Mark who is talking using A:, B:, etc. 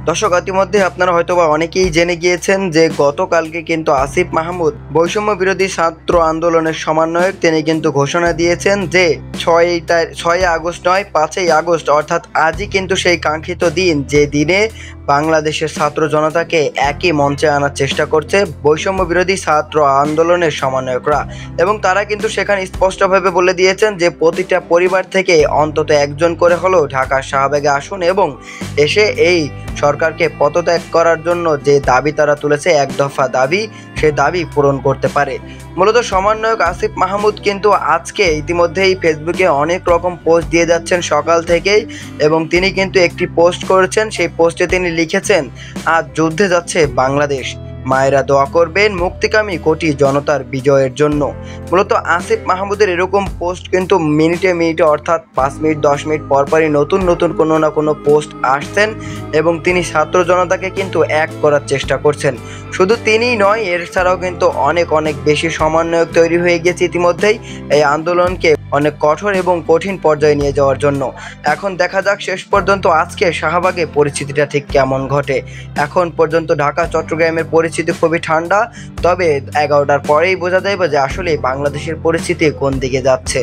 A: দর্শক, ইতিমধ্যে আপনারা হয়তোবা অনেকেই জেনে গিয়েছেন যে গতকালকে কিন্তু আসিফ মাহমুদ বৈষম্য বিরোধী ছাত্র আন্দোলনের সমন্বয়ক তিনি কিন্তু ঘোষণা দিয়েছেন যে 6 আগস্ট নয় 5 আগস্ট অর্থাৎ আজই কিন্তু সেই কাঙ্ক্ষিত দিন, যে দিনে বাংলাদেশের ছাত্র জনতাকে একই মঞ্চে আনার চেষ্টা করছে বৈষম্য বিরোধী ছাত্র আন্দোলনের সমন্বয়করা। এবং তারা কিন্তু সেখানে স্পষ্টভাবে বলে দিয়েছেন যে প্রতিটা পরিবার থেকে অন্তত একজন করে হলেও ঢাকার শাহবাগে আসুন এবং এসে এই সরকারকে পদত্যাগ করার জন্য যে দাবি তারা তুলেছে, এক দফা দাবি, সেই দাবি পূরণ করতে পারে। মূলত সমন্বয়ক আসিফ মাহমুদ কিন্তু আজকে ইতিমধ্যেই ফেসবুকে অনেক রকম পোস্ট দিয়ে যাচ্ছেন সকাল থেকেই, এবং তিনি কিন্তু একটি পোস্ট করেছেন। সেই পোস্টে তিনি লিখেছেন, আজ যুদ্ধে যাচ্ছে বাংলাদেশ, মায়েরা দোয়া করবেন মুক্তিকামী কোটি জনতার বিজয়ের জন্য। মূলত আসিফ মাহমুদের এরকম পোস্ট কিন্তু মিনিটে মিনিটে অর্থাৎ 5 মিনিট 10 মিনিট পরপরই নতুন নতুন কোনো না কোনো পোস্ট আসছেন, এবং তিনি ছাত্র জনতাকে কিন্তু এক করার চেষ্টা করছেন। শুধু তিনিই নয়, এছাড়াও কিন্তু অনেক অনেক বেশি সমন্বয়ক তৈরি হয়ে গেছে ইতিমধ্যেই এই আন্দোলনকে অনেক কঠোর এবং কঠিন পর্যায়ে নিয়ে যাওয়ার জন্য। এখন দেখা যাক শেষ পর্যন্ত আজকে শাহবাগে পরিস্থিতিটা ঠিক কেমন ঘটে। এখন পর্যন্ত ঢাকা চট্টগ্রামের পরিস্থিতি খুবই ঠান্ডা, তবে 11টার পরেই বোঝা যাবে যে আসলে বাংলাদেশের পরিস্থিতি কোন দিকে যাচ্ছে।